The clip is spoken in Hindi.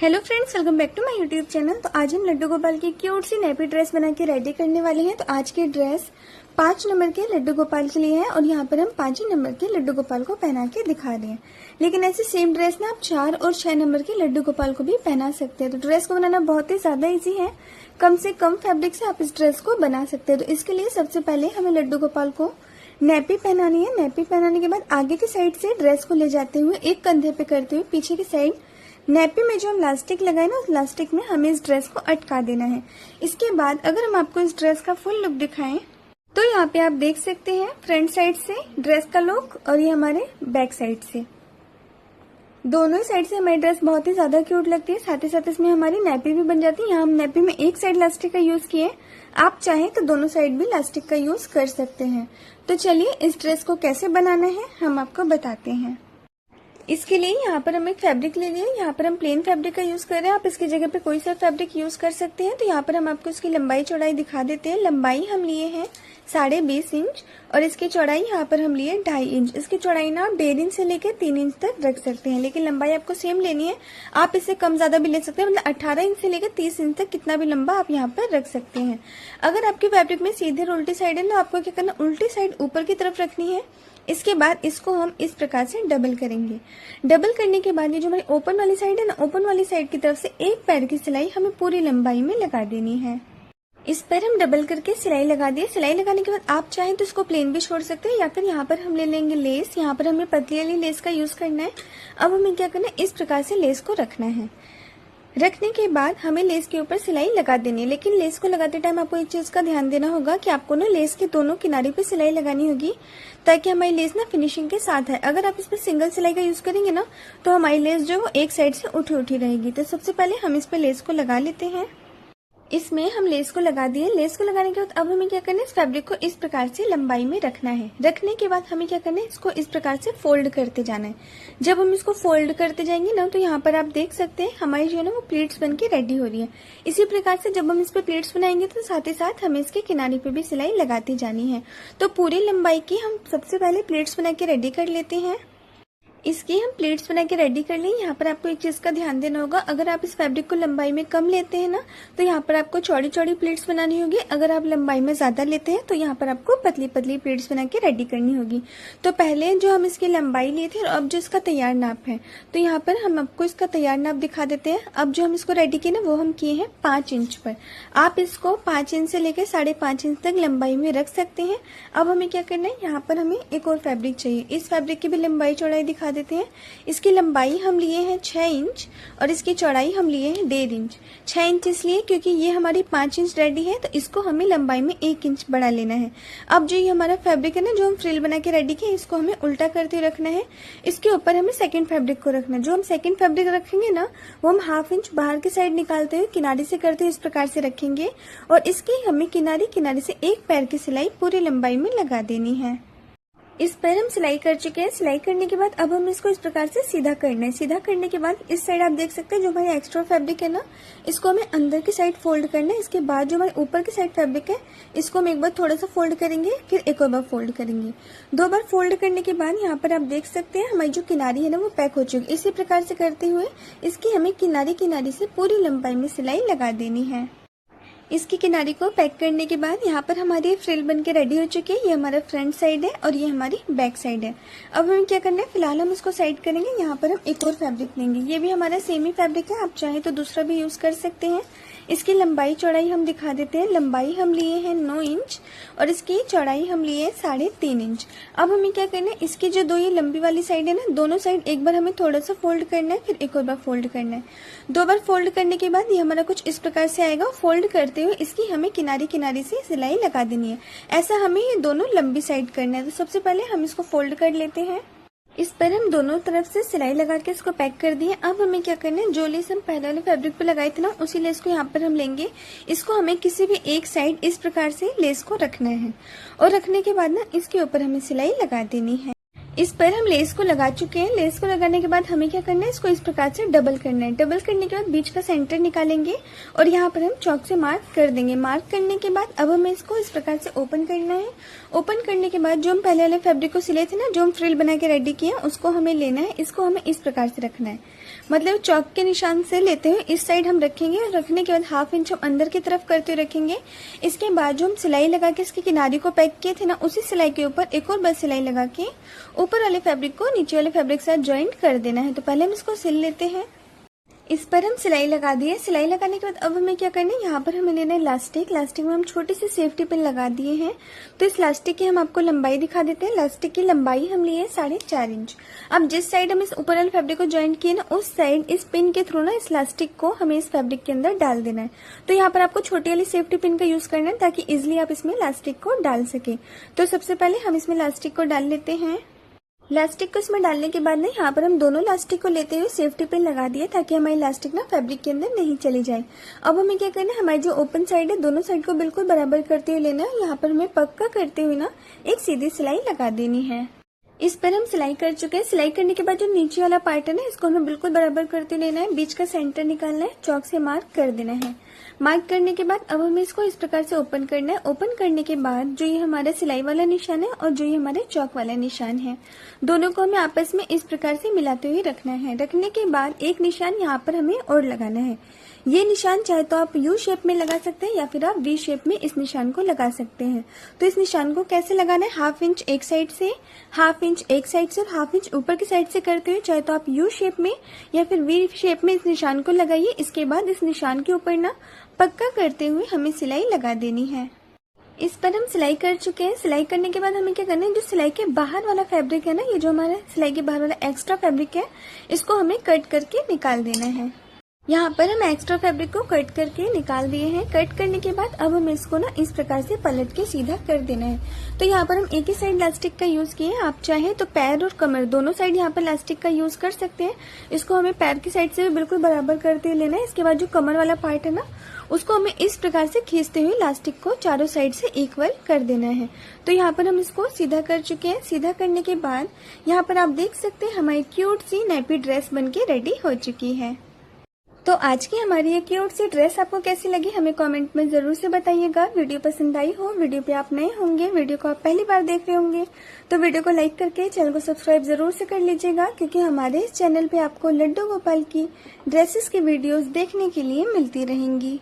Hello friends, welcome back to my YouTube channel. तो आज हम लड्डू गोपाल की क्यूट सी नैपी ड्रेस बना के रेडी करने वाले हैं। तो आज की ड्रेस 5 नंबर के लड्डू गोपाल के लिए है और यहाँ पर हम 5 ही नंबर के लड्डू गोपाल को पहना के दिखा रहे हैं। लेकिन ऐसे सेम ड्रेस ना आप 4 और 6 नंबर के लड्डू गोपाल को भी पहना सकते हैं। तो ड्रेस को बनाना बहुत ही ज्यादा ईजी है। कम से कम फैब्रिक से आप इस ड्रेस को बना सकते हैं। तो इसके लिए सबसे पहले हमें लड्डू गोपाल को नैपी पहनानी है। नैपी पहनाने के बाद आगे की साइड से ड्रेस को ले जाते हुए एक कंधे पे करते हुए पीछे की साइड नैपी में जो हम लास्टिक लगाए ना, उस लास्टिक में हमें इस ड्रेस को अटका देना है। इसके बाद अगर हम आपको इस ड्रेस का फुल लुक दिखाएं तो यहाँ पे आप देख सकते हैं फ्रंट साइड से ड्रेस का लुक और ये हमारे बैक साइड से, दोनों ही साइड से हमारी ड्रेस बहुत ही ज्यादा क्यूट लगती है। साथ ही साथ इसमें हमारी नैपी भी बन जाती है। यहाँ हम नैपी में एक साइड लास्टिक का यूज किए, आप चाहें तो दोनों साइड भी लास्टिक का यूज कर सकते हैं। तो चलिए इस ड्रेस को कैसे बनाना है हम आपको बताते हैं। इसके लिए यहाँ पर हम एक फैब्रिक ले लिए। यहाँ पर हम प्लेन फैब्रिक का यूज कर रहे हैं, आप इसकी जगह पे कोई सा फैब्रिक यूज कर सकते हैं। तो यहाँ पर हम आपको इसकी लंबाई चौड़ाई दिखा देते हैं। लंबाई हम लिए हैं 20.5 इंच और इसकी चौड़ाई यहाँ पर हम लिए 2.5 इंच। इसकी चौड़ाई ना आप 1.5 इंच से लेकर 3 इंच तक रख सकते हैं, लेकिन लंबाई आपको सेम लेनी है। आप इससे कम ज्यादा भी ले सकते हैं, मतलब 18 इंच से लेकर 30 इंच तक कितना भी लंबा आप यहाँ पर रख सकते हैं। अगर आपकी फैब्रिक में सीधे और उल्टी साइड है तो आपको क्या करना, उल्टी साइड ऊपर की तरफ रखनी है। इसके बाद इसको हम इस प्रकार से डबल करेंगे। डबल करने के बाद ये जो हमारी ओपन वाली साइड है ना, ओपन वाली साइड की तरफ से एक पैर की सिलाई हमें पूरी लंबाई में लगा देनी है। इस पर हम डबल करके सिलाई लगा दिए। सिलाई लगाने के बाद आप चाहें तो इसको प्लेन भी छोड़ सकते हैं या फिर यहाँ पर हम ले लेंगे लेस। यहाँ पर हमें पतली वाली लेस का यूज करना है। अब हमें क्या करना है, इस प्रकार से लेस को रखना है। रखने के बाद हमें लेस के ऊपर सिलाई लगा देनी है। लेकिन लेस को लगाते टाइम आपको एक चीज का ध्यान देना होगा कि आपको ना लेस के दोनों किनारे पे सिलाई लगानी होगी, ताकि हमारी लेस ना फिनिशिंग के साथ है। अगर आप इस पर सिंगल सिलाई का यूज करेंगे ना तो हमारी लेस जो है वो एक साइड से उठी उठी रहेगी। तो सबसे पहले हम इस पे लेस को लगा लेते हैं। इसमें हम लेस को लगा दिए। लेस को लगाने के बाद अब हमें क्या करना है, इस फैब्रिक को इस प्रकार से लंबाई में रखना है। रखने के बाद हमें क्या करना है, इसको इस प्रकार से फोल्ड करते जाना है। जब हम इसको फोल्ड करते जाएंगे ना तो यहाँ पर आप देख सकते हैं हमारी जो है ना वो प्लीट्स बन के रेडी हो रही है। इसी प्रकार से जब हम इस पे प्लीट्स बनाएंगे तो साथ ही साथ हमें इसके किनारे पे भी सिलाई लगाती जानी है। तो पूरी लंबाई की हम सबसे पहले प्लीट्स बना के रेडी कर लेते हैं। इसकी हम प्लेट्स बना के रेडी कर लें। यहाँ पर आपको एक चीज का ध्यान देना होगा, अगर आप इस फैब्रिक को लंबाई में कम लेते हैं ना तो यहाँ पर आपको चौड़ी चौड़ी प्लेट्स बनानी होगी। अगर आप लंबाई में ज्यादा लेते हैं तो यहाँ पर आपको पतली पतली प्लेट्स बना के रेडी करनी होगी। तो पहले जो हम इसकी लंबाई लिए थे और अब जो इसका तैयार नाप है, तो यहाँ पर हम आपको इसका तैयार नाप दिखा देते हैं। अब जो हम इसको रेडी किए ना वो हम किए हैं 5 इंच पर। आप इसको 5 इंच से लेकर 5.5 इंच तक लंबाई में रख सकते हैं। अब हमें क्या करना है, यहाँ पर हमें एक और फैब्रिक चाहिए। इस फैब्रिक की भी लंबाई चौड़ाई दिखा देते हैं। इसकी लंबाई हम लिए हैं 6 इंच और इसकी चौड़ाई हम लिए हैं 1.5 इंच। 6 इंच इसलिए क्योंकि ये हमारी 5 इंच रेडी है, तो इसको हमें लंबाई में 1 इंच बढ़ा लेना है। अब जो ये हमारा फैब्रिक है ना, जो हम फ्रिल बना के रेडी किए, इसको हमें उल्टा करते हुए रखना है। इसके ऊपर हमें सेकंड फैब्रिक को रखना है। जो हम सेकंड फैब्रिक रखेंगे ना वो हम 1/2 इंच बाहर की साइड निकालते हुए किनारे से करते हुए इस प्रकार से रखेंगे और इसकी हमें किनारे किनारे से एक पैर की सिलाई पूरी लंबाई में लगा देनी है। इस पर हम सिलाई कर चुके हैं। सिलाई करने के बाद अब हम इसको इस प्रकार से सीधा करना है। सीधा करने के बाद इस साइड आप देख सकते हैं जो हमारी एक्स्ट्रा फैब्रिक है ना, इसको हमें अंदर की साइड फोल्ड करना है। इसके बाद जो हमारे ऊपर की साइड फैब्रिक है इसको हम एक बार थोड़ा सा फोल्ड करेंगे, फिर एक और बार फोल्ड करेंगे। 2 बार फोल्ड करने के बाद यहाँ पर आप देख सकते हैं हमारी जो किनारी है ना वो पैक हो चुकी है। इसी प्रकार से करते हुए इसकी हमें किनारी किनारी से पूरी लंबाई में सिलाई लगा देनी है। इसकी किनारी को पैक करने के बाद यहाँ पर हमारी फ्रिल बन के रेडी हो चुकी है। ये हमारा फ्रंट साइड है और ये हमारी बैक साइड है। अब हमें क्या करना है, फिलहाल हम इसको साइड करेंगे। यहाँ पर हम एक और फैब्रिक लेंगे। ये भी हमारा सेम ही फैब्रिक है, आप चाहे तो दूसरा भी यूज कर सकते हैं। इसकी लंबाई चौड़ाई हम दिखा देते हैं। लंबाई हम लिए हैं 9 इंच और इसकी चौड़ाई हम लिए हैं 3.5 इंच। अब हमें क्या करना है, इसकी जो दो ये लंबी वाली साइड है ना, दोनों साइड एक बार हमें थोड़ा सा फोल्ड करना है, फिर एक और बार फोल्ड करना है। 2 बार फोल्ड करने के बाद ये हमारा कुछ इस प्रकार से आएगा। फोल्ड करते हुए इसकी हमें किनारी किनारी से सिलाई लगा देनी है। ऐसा हमें ये दोनों लंबी साइड करना है। तो सबसे पहले हम इसको फोल्ड कर लेते हैं। इस पर हम दोनों तरफ से सिलाई लगा के इसको पैक कर दिए। अब हमें क्या करना है, जो लेस हम पहले वाले फैब्रिक पे लगाए थे ना उसी लेस को यहाँ पर हम लेंगे। इसको हमें किसी भी एक साइड इस प्रकार से लेस को रखना है और रखने के बाद ना इसके ऊपर हमें सिलाई लगा देनी है। इस पर हम लेस को लगा चुके हैं। लेस को लगाने के बाद हमें क्या करना है, इसको इस प्रकार से डबल करना है। डबल करने के बाद बीच का सेंटर निकालेंगे और यहाँ पर हम चौक से मार्क कर देंगे। मार्क करने के बाद अब हमें इसको इस प्रकार से ओपन करना है। ओपन करने के बाद जो हम पहले वाले फैब्रिक को सिले थे ना, जो हम फ्रिल बना के रेडी किए, उसको हमें लेना है। इसको हमें इस प्रकार से रखना है, मतलब चौक के निशान से लेते हुए इस साइड हम रखेंगे और रखने के बाद 1/2 इंच हम अंदर की तरफ करते हुए रखेंगे। इसके बाद जो हम सिलाई लगा के इसकी किनारी को पैक किए थे ना, उसी सिलाई के ऊपर एक और बस सिलाई लगा के ऊपर वाले फैब्रिक को नीचे वाले फैब्रिक के साथ ज्वाइंट कर देना है। तो पहले हम इसको सिल लेते हैं। इस पर हम सिलाई लगा दिए। सिलाई लगाने के बाद अब हमें क्या करना है, यहाँ पर हमें लेना है इलास्टिक। इलास्टिक में हम छोटी सी सेफ्टी पिन लगा दिए हैं। तो इस इलास्टिक की हम आपको लंबाई दिखा देते हैं। इलास्टिक की लंबाई हम लिए 4.5 इंच। अब जिस साइड हम इस ऊपर वाले फैब्रिक को ज्वाइंट किए ना, उस साइड इस पिन के थ्रू ना इस इलास्टिक को हमें इस फैब्रिक के अंदर डाल देना है। तो यहाँ पर आपको छोटी वाली सेफ्टी पिन का यूज करना है ताकि इजिली आप इसमें इलास्टिक को डाल सके। तो सबसे पहले हम इसमें इलास्टिक को डाल लेते हैं। इलास्टिक को इसमें डालने के बाद ना यहाँ पर हम दोनों इलास्टिक को लेते हुए सेफ्टी पिन लगा दिए ताकि हमारी इलास्टिक ना फैब्रिक के अंदर नहीं चली जाए। अब हमें क्या करना है, हमारी जो ओपन साइड है दोनों साइड को बिल्कुल बराबर करते हुए लेना है। यहाँ पर हमें पक्का करते हुए ना एक सीधी सिलाई लगा देनी है। इस पर हम सिलाई कर चुके हैं। सिलाई करने के बाद जो नीचे वाला पार्ट है ना, इसको हमें बिल्कुल बराबर करते लेना है। बीच का सेंटर निकालना है, चौक से मार्क कर देना है। मार्क करने के बाद अब हमें इसको इस प्रकार से ओपन करना है। ओपन करने के बाद जो ये हमारा सिलाई वाला निशान है और जो ये हमारे चौक वाला निशान है, दोनों को हमें आपस में इस प्रकार से मिलाते हुए रखना है। रखने के बाद एक निशान यहाँ पर हमें और लगाना है। ये निशान चाहे तो आप यू शेप में लगा सकते हैं या फिर आप वी शेप में इस निशान को लगा सकते हैं। तो इस निशान को कैसे लगाना है, 1/2 इंच एक साइड से, 1/2 इंच एक साइड से और 1/2 इंच ऊपर की साइड से करते हुए चाहे तो आप यू शेप में या फिर वी शेप में इस निशान को लगाइए। इसके बाद इस निशान के ऊपर ना पक्का करते हुए हमें सिलाई लगा देनी है। इस पर हम सिलाई कर चुके हैं। सिलाई करने के बाद हमें क्या करना है, जो सिलाई के बाहर वाला फैब्रिक है ना, ये जो हमारा सिलाई के बाहर वाला एक्स्ट्रा फैब्रिक है, इसको हमें कट करके निकाल देना है। यहाँ पर हम एक्स्ट्रा फैब्रिक को कट करके निकाल दिए हैं। कट करने के बाद अब हमें इसको ना इस प्रकार से पलट के सीधा कर देना है। तो यहाँ पर हम एक ही साइड इलास्टिक का यूज किए हैं। आप चाहे तो पैर और कमर दोनों साइड यहाँ पर इलास्टिक का यूज कर सकते हैं। इसको हमें पैर की साइड से भी बिल्कुल बराबर करते हुए लेना है। इसके बाद जो कमर वाला पार्ट है ना, उसको हमें इस प्रकार से खींचते हुए इलास्टिक को चारों साइड से इक्वल कर देना है। तो यहाँ पर हम इसको सीधा कर चुके हैं। सीधा करने के बाद यहाँ पर आप देख सकते हैं हमारी क्यूट सी नैपी ड्रेस बनके रेडी हो चुकी है। तो आज की हमारी ये क्यूट सी ड्रेस आपको कैसी लगी हमें कमेंट में जरूर से बताइएगा। वीडियो पसंद आई हो, वीडियो पे आप नए होंगे, वीडियो को आप पहली बार देख रहे होंगे, तो वीडियो को लाइक करके चैनल को सब्सक्राइब जरूर से कर लीजिएगा, क्योंकि हमारे इस चैनल पे आपको लड्डू गोपाल की ड्रेसेस की वीडियोस देखने के लिए मिलती रहेंगी।